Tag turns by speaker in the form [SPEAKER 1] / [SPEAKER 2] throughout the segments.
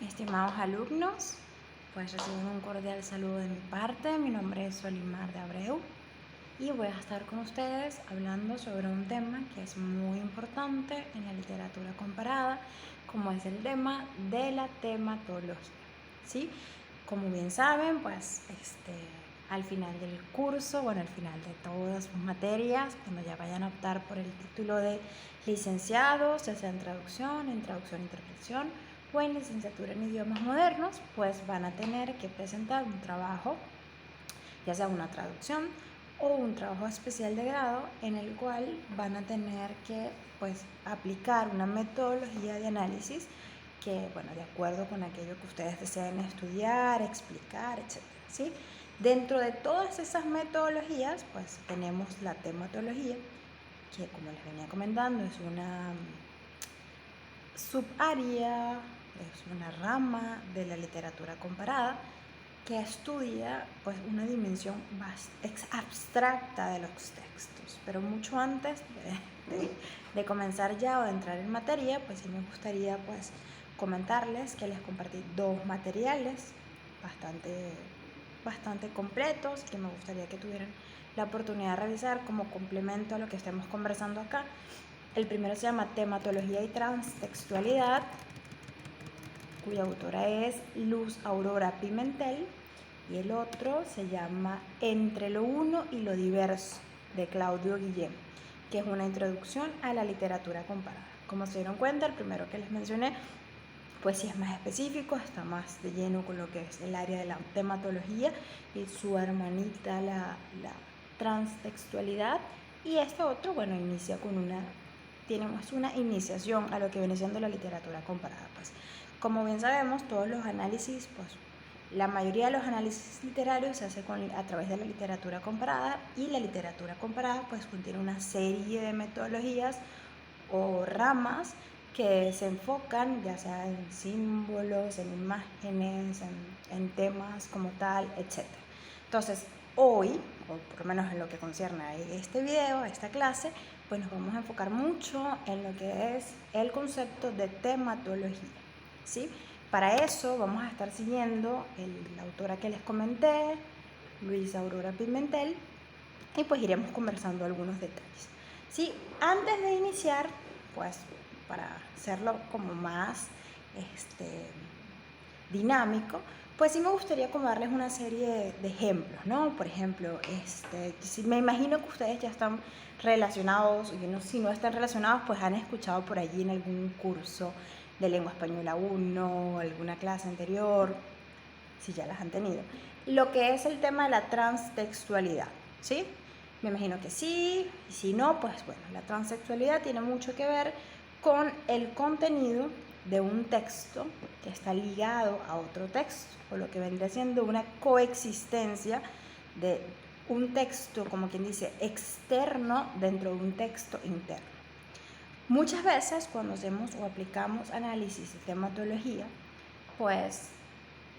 [SPEAKER 1] Estimados alumnos, pues reciben un cordial saludo de mi parte. Mi nombre es Solimar de Abreu y voy a estar con ustedes hablando sobre un tema que es muy importante en la literatura comparada, como es el tema de la tematología, ¿sí? Como bien saben, pues al final del curso, al final de todas sus materias, cuando ya vayan a optar por el título de licenciado, ya sea en traducción, interpretación o en licenciatura en idiomas modernos, pues van a tener que presentar un trabajo, ya sea una traducción o un trabajo especial de grado, en el cual van a tener que aplicar una metodología de análisis que, de acuerdo con aquello que ustedes deseen estudiar, explicar, etc. ¿sí? Dentro de todas esas metodologías, pues tenemos la tematología, que como les venía comentando, es una subárea, es una rama de la literatura comparada que estudia una dimensión más abstracta de los textos. Pero mucho antes de comenzar ya o de entrar en materia, sí me gustaría comentarles que les compartí dos materiales bastante completos que me gustaría que tuvieran la oportunidad de revisar como complemento a lo que estemos conversando acá. El primero se llama Tematología y Transtextualidad, cuya autora es Luz Aurora Pimentel, y el otro se llama Entre lo uno y lo diverso, de Claudio Guillén, que es una introducción a la literatura comparada. Como se dieron cuenta, el primero que les mencioné, pues sí es más específico, está más de lleno con lo que es el área de la tematología, y su hermanita la transtextualidad, y este otro, inicia con tenemos una iniciación a lo que viene siendo la literatura comparada. Como bien sabemos, todos los análisis, la mayoría de los análisis literarios se hace a través de la literatura comparada, y la literatura comparada contiene una serie de metodologías o ramas que se enfocan ya sea en símbolos, en imágenes, en temas como tal, etc. Entonces, hoy, o por lo menos en lo que concierne a este video, a esta clase, nos vamos a enfocar mucho en lo que es el concepto de tematología, ¿sí? Para eso vamos a estar siguiendo la autora que les comenté, Luz Aurora Pimentel, y iremos conversando algunos detalles. ¿Sí? Antes de iniciar, para hacerlo como más dinámico, sí me gustaría como darles una serie de ejemplos, ¿no? Por ejemplo, me imagino que ustedes ya están relacionados, y si no están relacionados, han escuchado por allí en algún curso de lengua española 1, alguna clase anterior, si ya las han tenido, lo que es el tema de la transtextualidad, ¿sí? Me imagino que sí, y si no, la transtextualidad tiene mucho que ver con el contenido de un texto que está ligado a otro texto, o lo que vendría siendo una coexistencia de un texto, como quien dice, externo dentro de un texto interno. Muchas veces cuando hacemos o aplicamos análisis de tematología,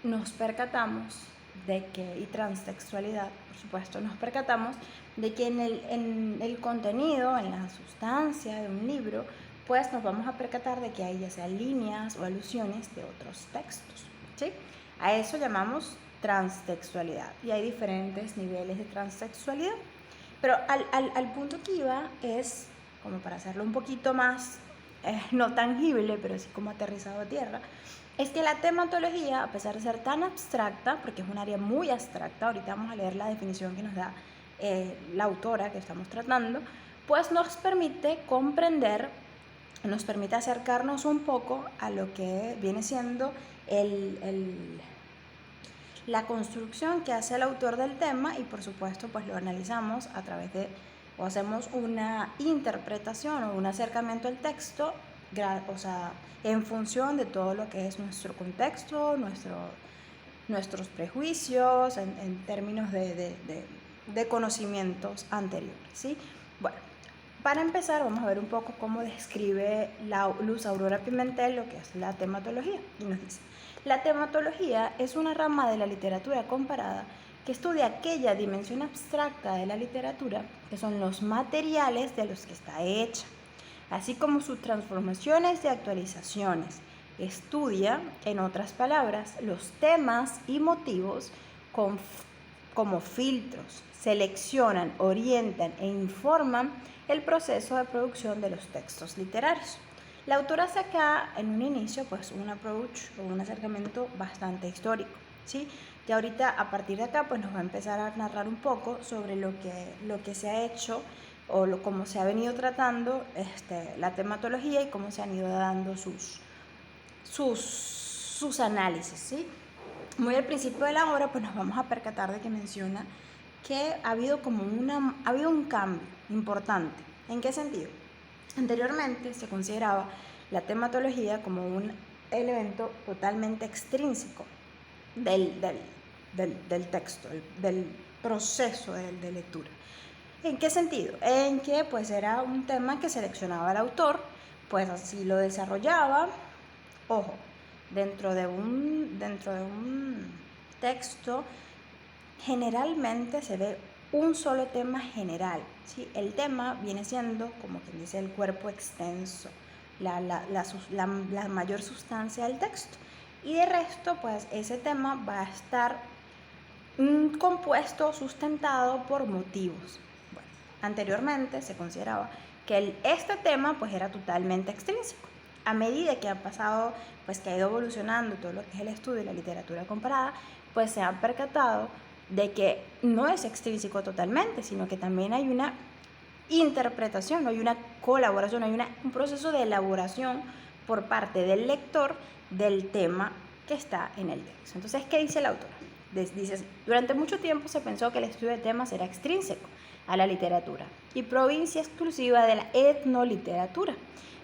[SPEAKER 1] nos percatamos de que, y transtextualidad, por supuesto, nos percatamos de que en el contenido, en la sustancia de un libro, nos vamos a percatar de que hay ya sea líneas o alusiones de otros textos, ¿sí? A eso llamamos transtextualidad, y hay diferentes niveles de transtextualidad. Pero al punto que iba es, como para hacerlo un poquito más, no tangible, pero sí como aterrizado a tierra, es que la tematología, a pesar de ser tan abstracta, porque es un área muy abstracta, ahorita vamos a leer la definición que nos da la autora que estamos tratando, nos permite comprender, nos permite acercarnos un poco a lo que viene siendo la construcción que hace el autor del tema, y por supuesto lo analizamos a través de, o hacemos una interpretación o un acercamiento al texto, en función de todo lo que es nuestro contexto, nuestros prejuicios, en términos de conocimientos anteriores, ¿sí? Bueno, para empezar vamos a ver un poco cómo describe Luz Aurora Pimentel lo que es la tematología, y nos dice: la tematología es una rama de la literatura comparada que estudia aquella dimensión abstracta de la literatura que son los materiales de los que está hecha, así como sus transformaciones y actualizaciones, Estudia, en otras palabras, los temas y motivos como filtros. Seleccionan, orientan e informan el proceso de producción de los textos literarios. La autora hace acá, en un inicio, pues un approach o un acercamiento bastante histórico, ¿sí? Y ahorita, a partir de acá, pues nos va a empezar a narrar un poco sobre lo que se ha hecho o cómo se ha venido tratando la tematología y cómo se han ido dando sus análisis, ¿sí? Muy al principio de la obra, pues nos vamos a percatar de que menciona que ha habido un cambio importante. ¿En qué sentido? Anteriormente se consideraba la tematología como un elemento totalmente extrínseco del texto, del proceso de lectura. ¿En qué sentido? En que pues era un tema que seleccionaba el autor, pues así lo desarrollaba. Ojo, dentro de un texto generalmente se ve un solo tema general, ¿sí? El tema viene siendo, como quien dice, el cuerpo extenso, la mayor sustancia del texto. Y de resto, pues ese tema va a estar compuesto, sustentado por motivos. Bueno, anteriormente se consideraba que este tema pues era totalmente extrínseco. A medida que ha pasado, pues que ha ido evolucionando todo lo que es el estudio de la literatura comparada, pues se han percatado de que no es extrínseco totalmente, sino que también hay una interpretación, hay una colaboración, hay un proceso de elaboración por parte del lector del tema que está en el texto. Entonces, ¿qué dice el autor? Dice, durante mucho tiempo se pensó que el estudio de temas era extrínseco a la literatura y provincia exclusiva de la etnoliteratura.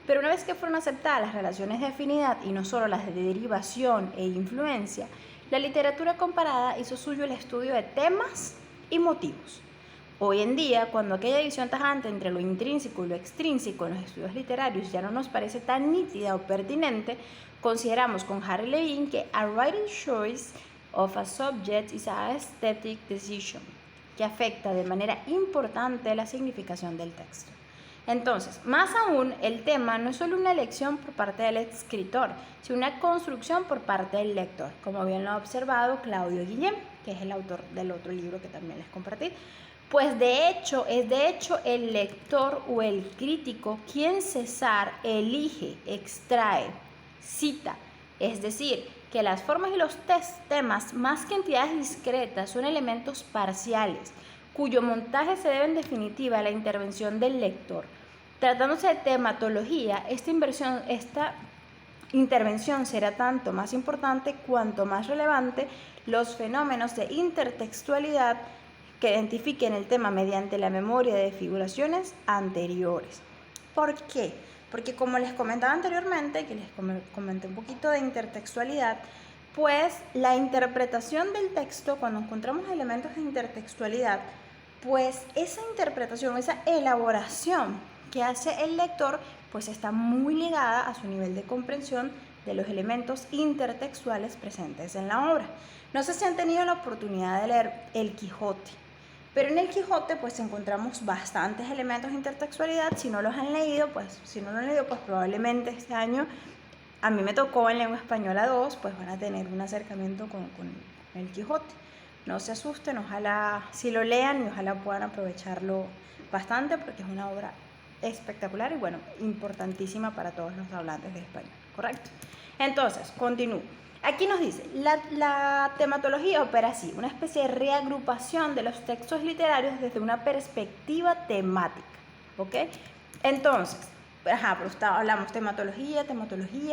[SPEAKER 1] Pero una vez que fueron aceptadas las relaciones de afinidad y no solo las de derivación e influencia, la literatura comparada hizo suyo el estudio de temas y motivos. Hoy en día, cuando aquella división tajante entre lo intrínseco y lo extrínseco en los estudios literarios ya no nos parece tan nítida o pertinente, consideramos con Harry Levin que a writing choice of a subject is a aesthetic decision, que afecta de manera importante la significación del texto. Entonces, más aún, el tema no es solo una elección por parte del escritor, sino una construcción por parte del lector, como bien lo ha observado Claudio Guillem, que es el autor del otro libro que también les compartí. Pues es de hecho el lector o el crítico quien César elige, extrae, cita, es decir, que las formas y los temas, más que entidades discretas, son elementos parciales, cuyo montaje se debe en definitiva a la intervención del lector. Tratándose de tematología, esta intervención será tanto más importante cuanto más relevante los fenómenos de intertextualidad que identifiquen el tema mediante la memoria de figuraciones anteriores. ¿Por qué? Porque como les comentaba anteriormente, que les comenté un poquito de intertextualidad, pues la interpretación del texto, cuando encontramos elementos de intertextualidad, pues esa interpretación, esa elaboración que hace el lector, pues está muy ligada a su nivel de comprensión de los elementos intertextuales presentes en la obra. No sé si han tenido la oportunidad de leer El Quijote, pero en El Quijote pues encontramos bastantes elementos de intertextualidad. Si no los han leído, pues probablemente este año, a mí me tocó en lengua española 2, pues van a tener un acercamiento con El Quijote. No se asusten, ojalá sí lo lean y ojalá puedan aprovecharlo bastante porque es una obra espectacular y bueno, importantísima para todos los hablantes de español, ¿correcto? Entonces, continúo. Aquí nos dice, la tematología opera así, una especie de reagrupación de los textos literarios desde una perspectiva temática, ¿ok? Entonces, pero hablamos tematología,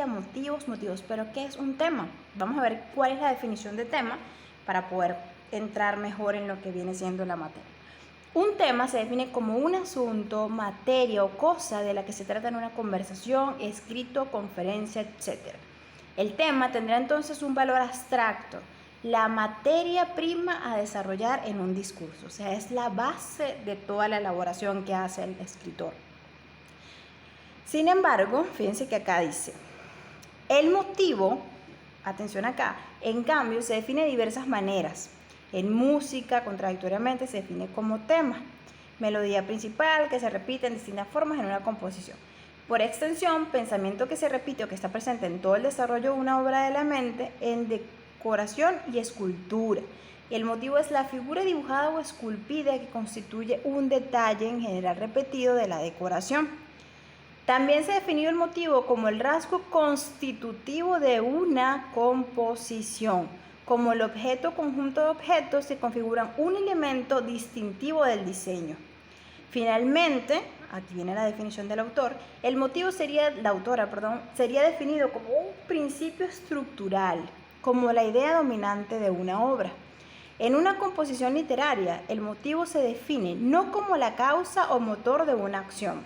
[SPEAKER 1] motivos, pero ¿qué es un tema? Vamos a ver cuál es la definición de tema para poder entrar mejor en lo que viene siendo la materia. Un tema se define como un asunto, materia o cosa de la que se trata en una conversación, escrito, conferencia, etc. El tema tendrá entonces un valor abstracto, la materia prima a desarrollar en un discurso, o sea, es la base de toda la elaboración que hace el escritor. Sin embargo, fíjense que acá dice, el motivo, atención acá, en cambio se define de diversas maneras. En música, contradictoriamente, se define como tema, melodía principal que se repite en distintas formas en una composición. Por extensión, pensamiento que se repite o que está presente en todo el desarrollo de una obra de la mente, en decoración y escultura. El motivo es la figura dibujada o esculpida que constituye un detalle en general repetido de la decoración. También se ha definido el motivo como el rasgo constitutivo de una composición, como el objeto o conjunto de objetos que configuran un elemento distintivo del diseño. Finalmente, aquí viene la definición del autor, el motivo sería definido como un principio estructural, como la idea dominante de una obra. En una composición literaria, el motivo se define no como la causa o motor de una acción.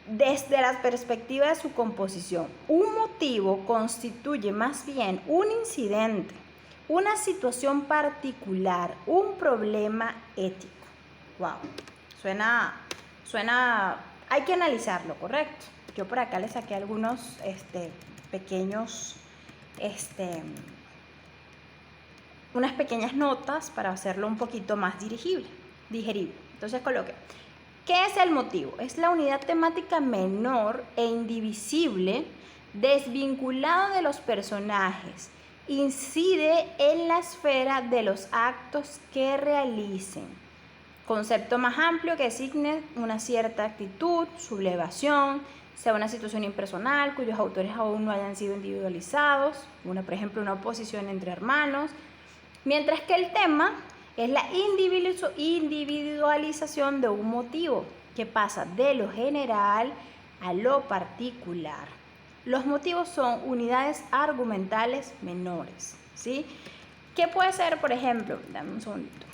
[SPEAKER 1] Desde la perspectiva de su composición, un motivo constituye más bien un incidente, una situación particular, un problema ético. Wow, suena, hay que analizarlo, ¿correcto? Yo por acá le saqué algunos pequeños, unas pequeñas notas para hacerlo un poquito más digerible. Entonces coloqué, ¿qué es el motivo? Es la unidad temática menor e indivisible, desvinculado de los personajes. Incide en la esfera de los actos que realicen. Concepto más amplio que designe una cierta actitud, sublevación, sea una situación impersonal cuyos autores aún no hayan sido individualizados, por ejemplo, una oposición entre hermanos, mientras que el tema es la individualización de un motivo que pasa de lo general a lo particular. Los motivos son unidades argumentales menores, ¿sí? ¿Qué puede ser, por ejemplo? Dame un segundito.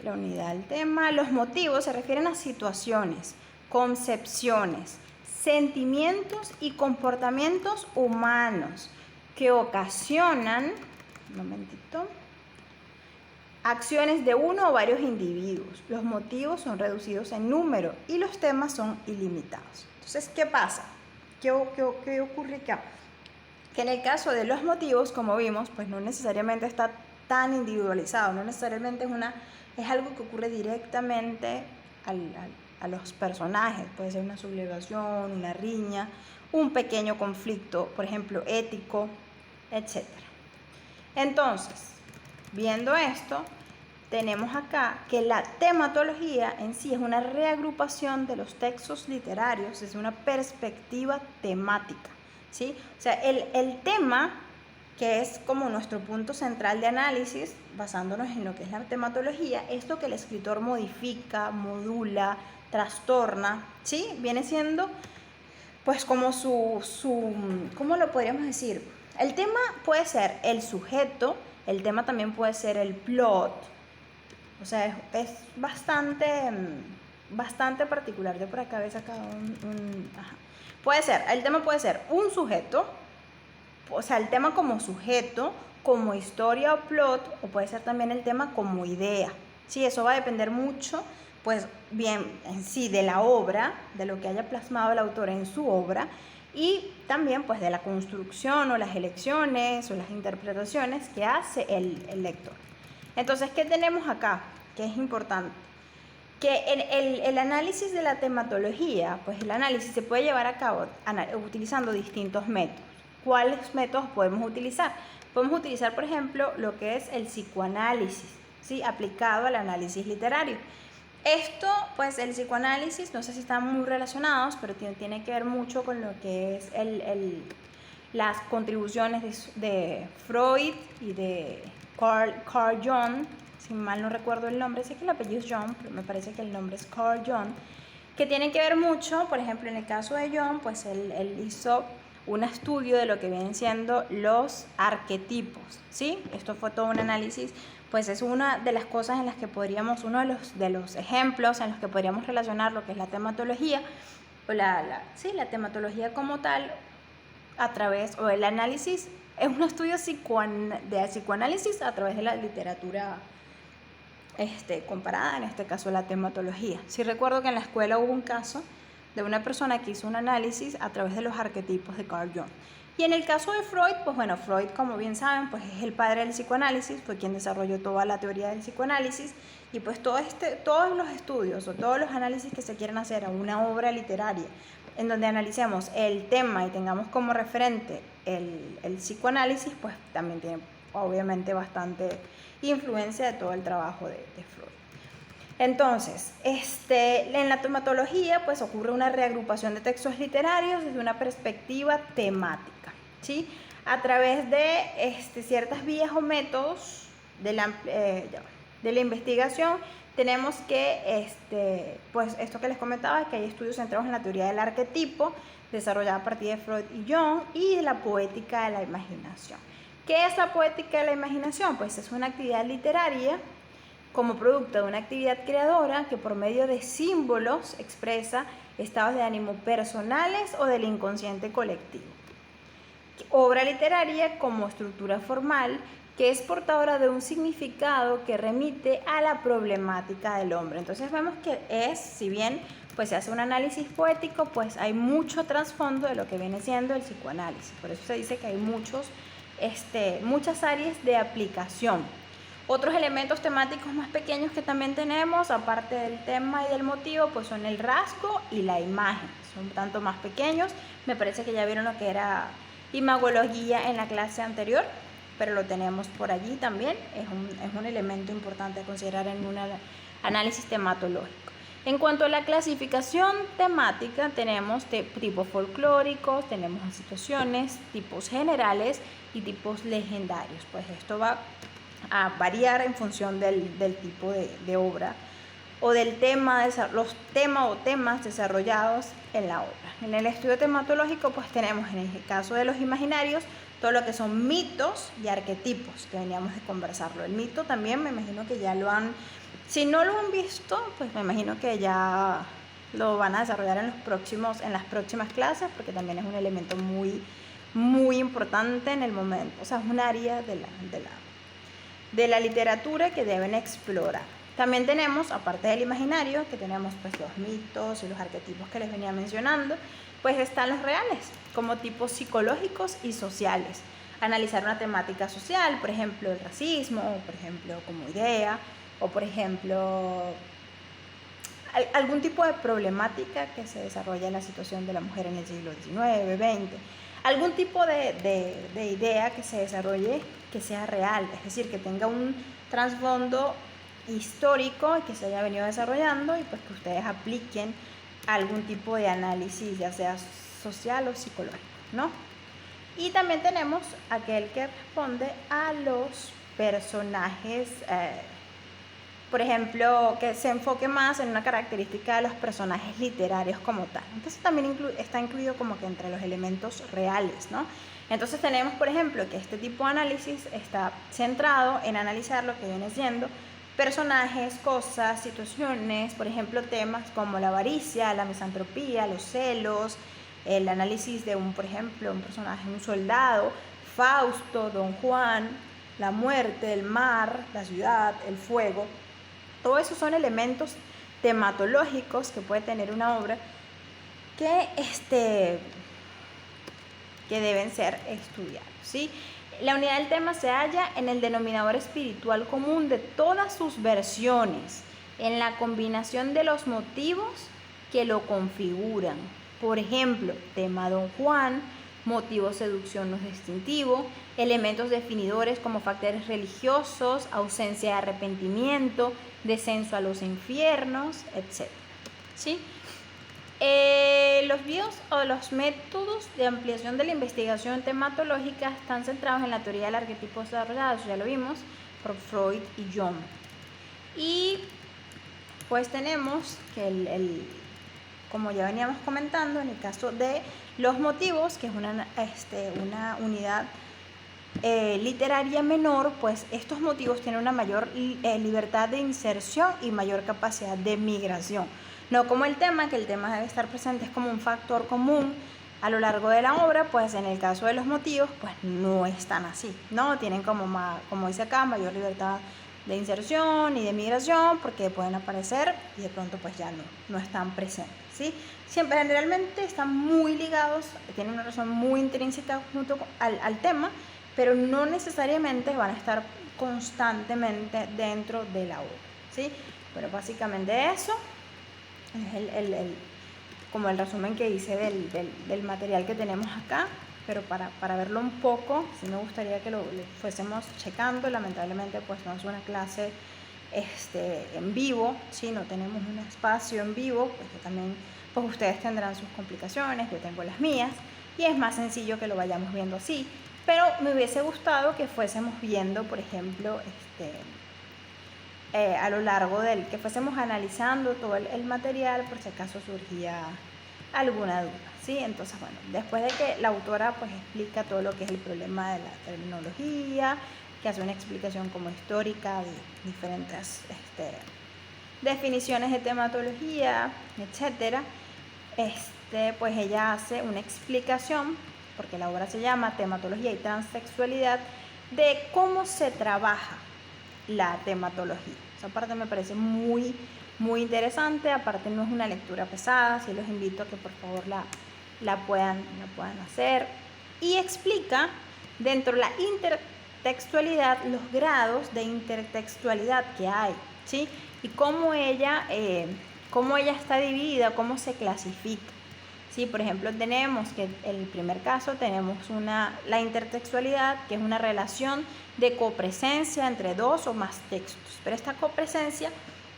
[SPEAKER 1] La unidad del tema. Los motivos se refieren a situaciones, concepciones, sentimientos y comportamientos humanos que ocasionan, acciones de uno o varios individuos. Los motivos son reducidos en número y los temas son ilimitados. Entonces, ¿qué pasa? ¿Qué ocurre acá? Que en el caso de los motivos, como vimos, pues no necesariamente está tan individualizado, no necesariamente es algo que ocurre directamente a los personajes. Puede ser una sublevación, una riña, un pequeño conflicto, por ejemplo, ético, etc. Entonces, viendo esto, tenemos acá que la tematología en sí es una reagrupación de los textos literarios desde una perspectiva temática, ¿sí? O sea, el tema, que es como nuestro punto central de análisis, basándonos en lo que es la tematología, es lo que el escritor modifica, modula, trastorna, ¿sí? Viene siendo, pues, como ¿cómo lo podríamos decir? El tema puede ser el sujeto, el tema también puede ser el plot, o sea, es bastante particular. Yo por acá había sacado el tema puede ser un sujeto, o sea, el tema como sujeto, como historia o plot, o puede ser también el tema como idea. Sí, eso va a depender mucho, pues bien, en sí, de la obra, de lo que haya plasmado el autor en su obra, y también pues de la construcción o las elecciones o las interpretaciones que hace el lector. Entonces, ¿qué tenemos acá? Que es importante. Que el análisis de la tematología, pues el análisis se puede llevar a cabo utilizando distintos métodos. ¿Cuáles métodos podemos utilizar? Podemos utilizar, por ejemplo, lo que es el psicoanálisis, ¿sí? Aplicado al análisis literario. Esto, pues el psicoanálisis, no sé si están muy relacionados, pero tiene que ver mucho con lo que es las contribuciones de Freud y de Carl Jung, si mal no recuerdo el nombre, sé que el apellido es Jung, pero me parece que el nombre es Carl Jung, que tiene que ver mucho, por ejemplo, en el caso de Jung, pues él hizo un estudio de lo que vienen siendo los arquetipos, ¿sí? Esto fue todo un análisis, pues es una de las cosas en las que uno de los ejemplos en los que podríamos relacionar lo que es la tematología, o la tematología como tal, o el análisis, es un estudio de psicoanálisis a través de la literatura comparada, en este caso la tematología. Sí recuerdo que en la escuela hubo un caso de una persona que hizo un análisis a través de los arquetipos de Carl Jung. Y en el caso de Freud, pues bueno, Freud, como bien saben, pues es el padre del psicoanálisis, fue quien desarrolló toda la teoría del psicoanálisis, y pues todos los estudios o todos los análisis que se quieran hacer a una obra literaria en donde analicemos el tema y tengamos como referente el psicoanálisis, pues también tiene obviamente bastante influencia de todo el trabajo de Freud. Entonces, en la tematología pues ocurre una reagrupación de textos literarios desde una perspectiva temática, ¿sí? A través de ciertas vías o métodos de la investigación. Tenemos que, pues esto que les comentaba, que hay estudios centrados en la teoría del arquetipo, desarrollada a partir de Freud y Jung, y de la poética de la imaginación. ¿Qué es la poética de la imaginación? Pues es una actividad literaria como producto de una actividad creadora que por medio de símbolos expresa estados de ánimo personales o del inconsciente colectivo. Obra literaria como estructura formal que es portadora de un significado que remite a la problemática del hombre. Entonces vemos que si bien pues se hace un análisis poético, pues hay mucho trasfondo de lo que viene siendo el psicoanálisis. Por eso se dice que hay muchas áreas de aplicación. Otros elementos temáticos más pequeños que también tenemos, aparte del tema y del motivo, pues son el rasgo y la imagen. Son tanto más pequeños. Me parece que ya vieron lo que era imagología en la clase anterior, pero lo tenemos por allí también. Es un elemento importante a considerar en un análisis tematológico. En cuanto a la clasificación temática, tenemos tipos folclóricos, tenemos situaciones, tipos generales y tipos legendarios. Pues esto va a variar en función del tipo de obra o del tema, los temas desarrollados en la obra. En el estudio tematológico pues tenemos en el caso de los imaginarios todo lo que son mitos y arquetipos, que veníamos de conversarlo. El mito también me imagino que ya lo han, si no lo han visto, pues me imagino que ya lo van a desarrollar en las próximas clases, porque también es un elemento muy, muy importante en el momento, o sea, es un área de la literatura que deben explorar. También tenemos, aparte del imaginario, que tenemos pues los mitos y los arquetipos que les venía mencionando, pues están los reales, como tipos psicológicos y sociales. Analizar una temática social, por ejemplo, el racismo, o por ejemplo, como idea, o por ejemplo, algún tipo de problemática que se desarrolla en la situación de la mujer en el siglo XIX, XX. Algún tipo de idea que se desarrolle que sea real, es decir, que tenga un trasfondo histórico que se haya venido desarrollando y pues que ustedes apliquen algún tipo de análisis, ya sea social o psicológico, ¿no? Y también tenemos aquel que responde a los personajes, por ejemplo, que se enfoque más en una característica de los personajes literarios como tal. Entonces también está incluido como que entre los elementos reales, ¿no? Entonces tenemos, por ejemplo, que este tipo de análisis está centrado en analizar lo que viene siendo personajes, cosas, situaciones, por ejemplo, temas como la avaricia, la misantropía, los celos, el análisis de por ejemplo, un personaje, un soldado, Fausto, Don Juan, la muerte, el mar, la ciudad, el fuego. Todos esos son elementos tematológicos que puede tener una obra que deben ser estudiados, ¿sí? La unidad del tema se halla en el denominador espiritual común de todas sus versiones, en la combinación de los motivos que lo configuran. Por ejemplo, tema Don Juan, motivo seducción no distintivo, elementos definidores como factores religiosos, ausencia de arrepentimiento, descenso a los infiernos, etc. ¿Sí? Los vídeos o los métodos de ampliación de la investigación tematológica están centrados en la teoría del arquetipo desarrollado, ya lo vimos, por Freud y Jung. Y pues tenemos que como ya veníamos comentando, en el caso de los motivos, que es una unidad literaria menor, pues estos motivos tienen una mayor libertad de inserción y mayor capacidad de migración. No como el tema, que el tema debe estar presente, es como un factor común a lo largo de la obra, pues en el caso de los motivos, pues no es tan así, ¿no? Tienen como dice acá, mayor libertad de inserción y de migración, porque pueden aparecer y de pronto pues ya no están presentes, ¿sí? Siempre generalmente están muy ligados, tienen una relación muy intrínseca junto al tema, pero no necesariamente van a estar constantemente dentro de la obra, ¿sí? Pero básicamente eso es como el resumen que hice del material que tenemos acá. Pero para verlo un poco, sí me gustaría que lo fuésemos checando. Lamentablemente pues no es una clase en vivo, ¿sí? No tenemos un espacio en vivo, pues que también pues ustedes tendrán sus complicaciones, yo tengo las mías, y es más sencillo que lo vayamos viendo así. Pero me hubiese gustado que fuésemos viendo, por ejemplo, a lo largo que fuésemos analizando todo el material por si acaso surgía alguna duda, ¿sí? Entonces, bueno, después de que la autora pues explica todo lo que es el problema de la terminología, que hace una explicación como histórica de diferentes definiciones de tematología, etcétera, pues ella hace una explicación, porque la obra se llama Tematología y Transtextualidad, de cómo se trabaja la tematología. Esa parte me parece muy interesante. Aparte no es una lectura pesada, sí los invito a que por favor la puedan hacer. Y explica dentro de la intertextualidad los grados de intertextualidad que hay, ¿sí? Y cómo ella está dividida, cómo se clasifica. Sí, por ejemplo, tenemos que en el primer caso tenemos la intertextualidad, que es una relación de copresencia entre dos o más textos, pero esta copresencia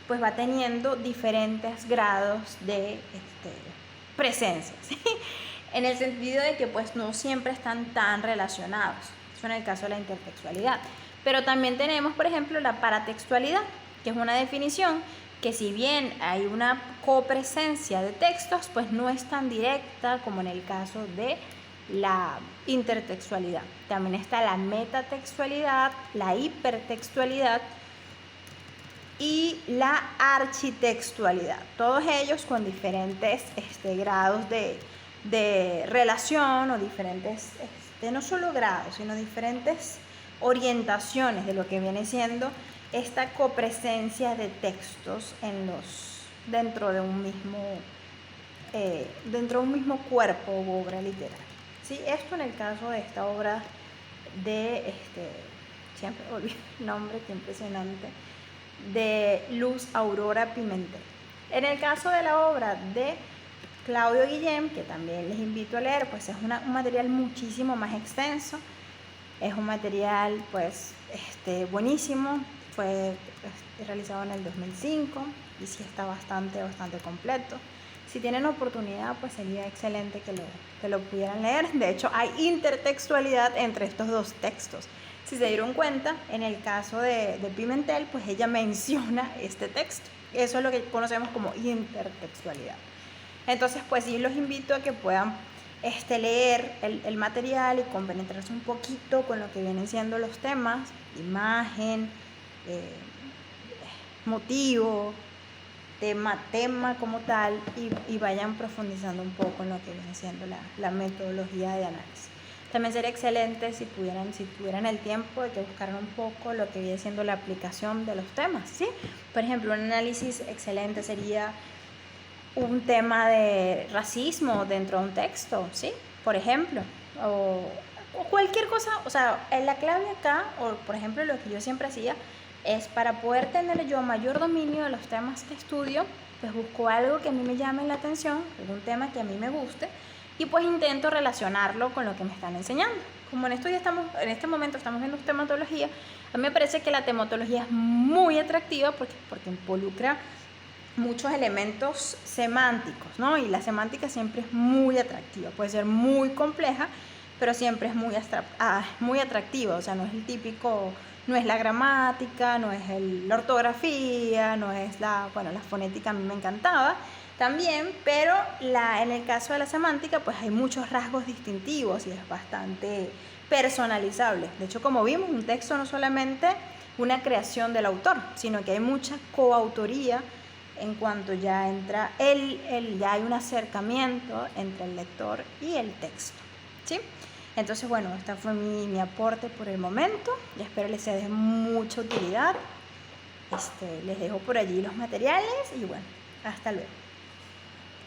[SPEAKER 1] pues va teniendo diferentes grados de presencia, ¿sí? En el sentido de que pues no siempre están tan relacionados. Eso en el caso de la intertextualidad. Pero también tenemos, por ejemplo, la paratextualidad, que es una definición que si bien hay una copresencia de textos, pues no es tan directa como en el caso de la intertextualidad. También está la metatextualidad, la hipertextualidad y la architextualidad. Todos ellos con diferentes grados de relación o diferentes, no solo grados, sino diferentes orientaciones de lo que viene siendo esta copresencia de textos dentro de un mismo cuerpo u obra literaria. ¿Sí? Esto en el caso de esta obra de, siempre olvido el nombre, qué impresionante, de Luz Aurora Pimentel. En el caso de la obra de Claudio Guillem, que también les invito a leer, pues es un material muchísimo más extenso, es un material pues buenísimo, fue realizado en el 2005 y sí está bastante completo. Si tienen oportunidad, pues sería excelente que lo pudieran leer. De hecho, hay intertextualidad entre estos dos textos. Si se dieron cuenta, en el caso de Pimentel, pues ella menciona este texto. Eso es lo que conocemos como intertextualidad. Entonces, pues sí los invito a que puedan leer el material y compenetrarse un poquito con lo que vienen siendo los temas, imagen, motivo, tema como tal, y vayan profundizando un poco en lo que viene siendo la metodología de análisis. También sería excelente si tuvieran el tiempo de que buscaran un poco lo que viene siendo la aplicación de los temas, ¿sí? Por ejemplo, un análisis excelente sería un tema de racismo dentro de un texto, ¿sí? Por ejemplo, o cualquier cosa, o sea, la clave acá, o por ejemplo lo que yo siempre hacía, es para poder tener yo mayor dominio de los temas que estudio, pues busco algo que a mí me llame la atención, algún tema que a mí me guste, y pues intento relacionarlo con lo que me están enseñando. Como en este momento estamos viendo tematología, a mí me parece que la tematología es muy atractiva porque involucra muchos elementos semánticos, ¿no? Y la semántica siempre es muy atractiva, puede ser muy compleja, pero siempre es muy atractiva, o sea, no es el típico, no es la gramática, no es la ortografía, no es la fonética, a mí me encantaba también, pero en el caso de la semántica, pues hay muchos rasgos distintivos y es bastante personalizable. De hecho, como vimos, un texto no solamente una creación del autor, sino que hay mucha coautoría en cuanto ya entra ya hay un acercamiento entre el lector y el texto, ¿sí? Entonces, bueno, este fue mi aporte por el momento y espero les sea de mucha utilidad. Les dejo por allí los materiales y bueno, hasta luego.